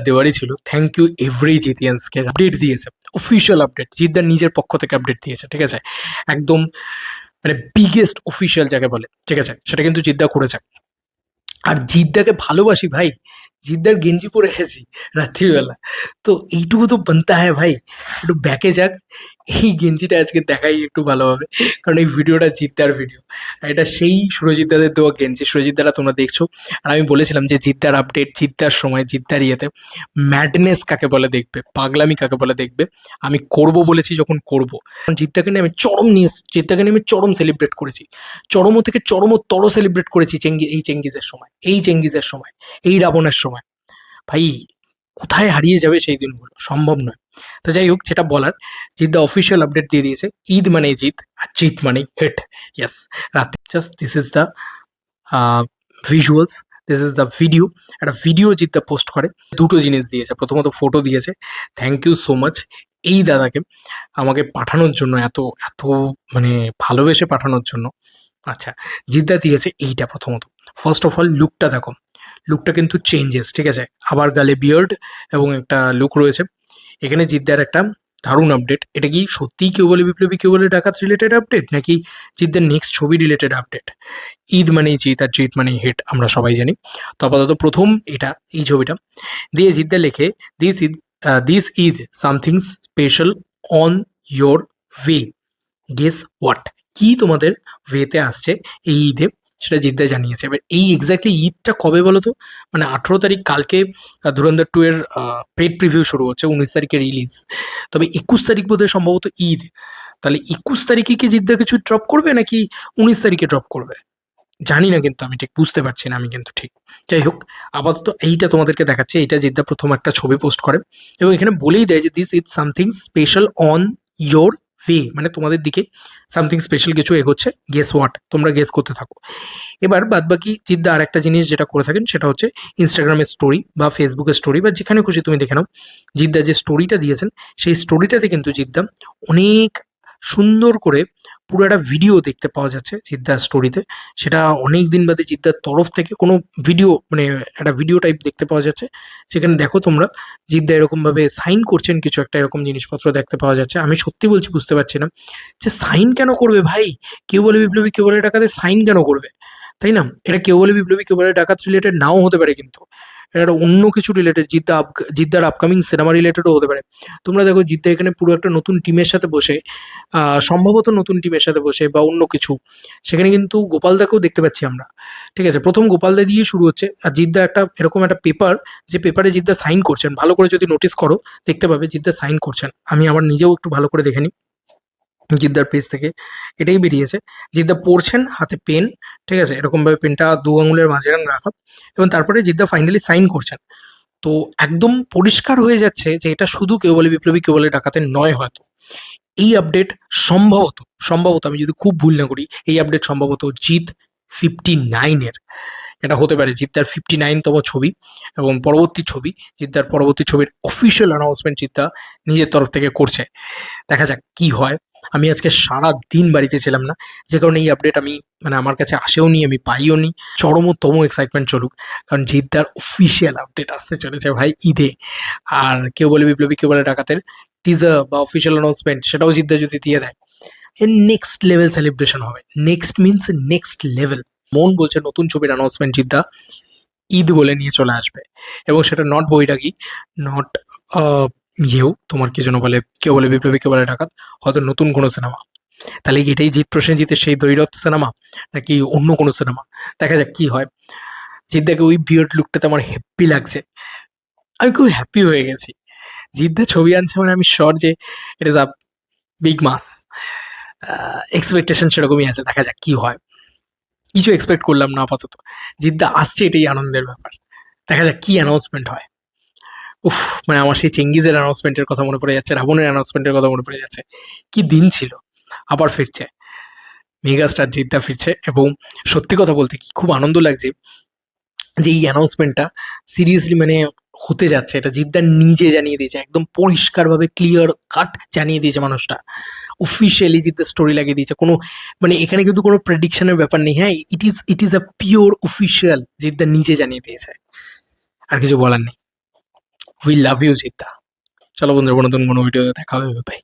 দেওয়ারই ছিল। Thank you every জিতিয়ান্সকে, update দিয়েছে, official update, জিদ্দার নিজের পক্ষ থেকে আপডেট দিয়েছে, ঠিক আছে? একদম মানে বিগেস্ট অফিসিয়াল যাকে বলে, ঠিক আছে? সেটা কিন্তু জিদ্দা করেছে। আর জিদ্দাকে ভালোবাসি ভাই, জিদ্দার গেঞ্জি পরে গেছি রাত্রিবেলা, তো এইটুকু তো বানতা হ্যাঁ ভাই, একটু ব্যাকে যাক, এই গেঞ্জিটা আজকে দেখাই একটু ভালোভাবে, কারণ এই ভিডিওটা জিদ্দার ভিডিও, আর এটা সেই সুরজিৎ দাদের দেওয়া গেঞ্জি। সুরজিৎ দাদা তোমরা দেখছো, আর আমি বলেছিলাম যে জিদ্দার আপডেট, জিদ্দার সময়, জিদ্দার ইয়েতে ম্যাডনেস কাকে বলে দেখবে, পাগলামি কাকে বলে দেখবে, আমি করব বলেছি যখন করব। জিদ্দাকে নিয়ে আমি চরম নিয়ে, জিদ্দাকে নিয়ে আমি চরম সেলিব্রেট করেছি, চরম থেকে চরমতর সেলিব্রেট করেছি এই চেঙ্গিজের সময়, এই চেঙ্গিজের সময়, এই রাবণের সময়। ভাই কোথায় হারিয়ে যাবে সেই দিনগুলো, সম্ভব নয়। তো যাই হোক, যেটা বলার, জিদ্দা অফিসিয়াল আপডেট দিয়ে দিয়েছে, ঈদ মানে জিত, আর জিত মানে হিট। ইয়েস, রাতে just this is the visuals, this is the video. একটা ভিডিও জিদ্দা পোস্ট করে, দুটো জিনিস দিয়েছে। প্রথমত ফটো দিয়েছে, থ্যাংক ইউ সো মাচ এই দাদাকে আমাকে পাঠানোর জন্য, এত এত মানে ভালোবেসে পাঠানোর জন্য। আচ্ছা, জিদ্দা দিয়েছে এইটা প্রথমত। ফার্স্ট অফ অল লুকটা দেখো, লুকটা কিন্তু চেঞ্জেস, ঠিক আছে? আবার গালে বিয়ার্ড এবং একটা লুক রয়েছে। এখানে জিদ্দার একটা দারুণ আপডেট। এটা কি সত্যিই কেউ বলে বিপ্লবী, কেউ বলে ডাকাত রিলেটেড আপডেট, নাকি জিদ্দার নেক্সট ছবি রিলেটেড আপডেট? ঈদ মানেই জিত, আর জিত মানেই হিট, আমরা সবাই জানি। তো আপাতত প্রথম এটা, এই ছবিটা দিয়ে জিদ্দা লেখে, this Eid something special on your way, guess what? কি তোমাদের ওয়েতে আসছে এই ঈদে, সেটা জিদ্দা জানিয়েছে। এবার এই এক্স্যাক্টলি ঈদটা কবে বলো তো? মানে 18 তারিখ, কালকে ধুরন্ধর 2 এর পেড প্রিভিউ শুরু হচ্ছে, 19 তারিখে রিলিজ, তবে 21 তারিখ বোধহয় সম্ভবত ঈদ। তাহলে 21 তারিখে কি জিদ্দা কিছু ড্রপ করবে, নাকি 19 তারিখে ড্রপ করবে? জানি না, কিন্তু আমি ঠিক বুঝতে পারছি না আমি কিন্তু ঠিক। যাই হোক, আপাতত এইটা তোমাদেরকে দেখাচ্ছে, এইটা জিদ্দা প্রথম একটা ছবি পোস্ট করে, এবং এখানে বলেই দেয় যে this is something special on your way, মানে তোমাদের দিকে সামথিং স্পেশাল কিছু এগোচ্ছে, গেস হোয়াট? তোমরা গেস করতে থাকো। এবার বাদ বাকি জিদ্দা আর একটা জিনিস যেটা করে থাকেন, সেটা হচ্ছে ইনস্টাগ্রামের স্টোরি বা ফেসবুকের স্টোরি, বা যেখানে খুশি তুমি দেখে নাও, জিদ্দা যে স্টোরিটা দিয়েছেন, সেই স্টোরিটাতে কিন্তু জিদ্দা অনেক সুন্দর করে পুরো একটা ভিডিও দেখতে পাওয়া যাচ্ছে জিদ্দার স্টোরিতে। সেটা অনেক দিন বাদে জিদ্দার তরফ থেকে কোনো ভিডিও, মানে একটা ভিডিও টাইপ দেখতে পাওয়া যাচ্ছে, সেখানে দেখো তোমরা, জিদ্দা এরকমভাবে সাইন করছেন কিছু একটা, এরকম জিনিসপত্র দেখতে পাওয়া যাচ্ছে। আমি সত্যি বলছি বুঝতে পারছি না যে সাইন কেন করবে ভাই, কেউ বলে বিপ্লবী, কেউ বলে ডাকাতে, সাইন কেন করবে, তাই না? এটা কেউ বলে বিপ্লবী, কেউ বলে ডাকাত রিলেটেড নাও হতে পারে, কিন্তু এটা একটা অন্য কিছু রিলেটেড, জিদ্দার আপকামিং সিনেমা রিলেটেডও হতে পারে। তোমরা দেখো জিদ্দা এখানে পুরো একটা নতুন টিমের সাথে বসে, সম্ভবত নতুন টিমের সাথে বসে বা অন্য কিছু, সেখানে কিন্তু গোপালদাকেও দেখতে পাচ্ছি আমরা, ঠিক আছে? প্রথম গোপালদা দিয়ে শুরু হচ্ছে, আর জিদ্দা একটা এরকম একটা পেপার, যে পেপারে জিদ্দা সাইন করছেন, ভালো করে যদি নোটিস করো দেখতে পাবে জিদ্দা সাইন করছেন। আমি আবার নিজেও একটু ভালো করে দেখে নিই, জিদ্দার পেজ থেকে এটাই বেরিয়েছে, জিদ্দা পড়ছেন, হাতে পেন, ঠিক আছে? এরকমভাবে পেনটা 2 আঙুলের মাঝখানে রাখা, এবং তারপরে জিদ্দা ফাইনালি সাইন করছেন। তো একদম পরিষ্কার হয়ে যাচ্ছে যে এটা শুধু কেউ বলে বিপ্লবী, কেউ বলে ডাকাতে নয় হয়তো। এই আপডেট সম্ভবত, আমি যদি খুব ভুল না করি, এই আপডেট সম্ভবত জিত 59-এর, এটা হতে পারে জিদ্দার 59তম ছবি, এবং পরবর্তী ছবি, জিদ্দার পরবর্তী ছবির অফিসিয়াল অ্যানাউন্সমেন্ট জিদ্দা নিজের তরফ থেকে করছে। দেখা যাক কি হয়। আমি আজকে সারা দিন বাড়িতে ছিলাম না, যে কারণে এই আপডেট আমি, মানে আমার কাছে আসেও নি, আমি পাইও নি। চরমতম এক্সাইটমেন্ট চলুক, কারণ জিদ্দার অফিসিয়াল আপডেট আসতে চলেছে ভাই ঈদে। আর কেউ বলে বিপ্লবী, কেউ বলে ডাকাতের টিজার বা অফিসিয়াল অ্যানাউন্সমেন্ট, সেটাও জিদ্দা যদি দিয়ে দেয়, এর নেক্সট লেভেল সেলিব্রেশন হবে। Next means next level. মন বলছে নতুন ছবির অ্যানাউন্সমেন্ট জিদ্দা ঈদ বলে নিয়ে চলে আসবে, এবং সেটা নট বৈরাগী, নট তোমার কি যেন বলে, কেউ বলে বিপ্লবী, কেউ বলে ডাকাত, হয়তো নতুন কোনো সিনেমা। তাহলে কি এটাই জিৎ প্রসেনজিতের সেই দৈরথ সিনেমা, নাকি অন্য কোনো সিনেমা? দেখা যাক কি হয়। জিদ্দাকে ওই বিয়ার্ড লুকটাতে আমার হ্যাপি লাগছে, আমি খুব হ্যাপি হয়ে গেছি। জিদ্দা ছবি আনছে মানে আমি শর যে it is a big mass. Expectation সেরকমই আছে, দেখা যাক কি হয়। কিছু এক্সপেক্ট করলাম না আপাতত, জিদ্দা আসছে এটাই আনন্দের ব্যাপার। দেখা যাক কি অ্যানাউন্সমেন্ট হয়। উফ, মানে আমার সেই চেঙ্গিজের অ্যানাউন্সমেন্টের কথা মনে পড়ে যাচ্ছে, রাবণের অ্যানাউন্সমেন্টের কথা মনে পড়ে যাচ্ছে। কি দিন ছিল, আবার ফিরছে মেগাস্টার জিদ্দা ফিরছে, এবং সত্যি কথা বলতে কি খুব আনন্দ লাগছে যে এই অ্যানাউন্সমেন্টটা সিরিয়াসলি মানে হতে যাচ্ছে, এটা জিদ্দা নিজে জানিয়ে দিয়েছে, একদম পরিষ্কারভাবে ক্লিয়ার কাট জানিয়ে দিয়েছে মানুষটা, অফিসিয়ালি জিদ্দা স্টোরি লাগিয়ে দিয়েছে। কোনো মানে এখানে কিন্তু কোনো প্রেডিকশনের ব্যাপার নেই, হ্যাঁ, it is a pure official, Jeddah নিজে জানিয়ে দিয়েছে, আর কিছু বলার নেই। We love you Jeddah. চলো বন্ধুরা, নতুন কোনো ভিডিওতে দেখা হবে, বাই।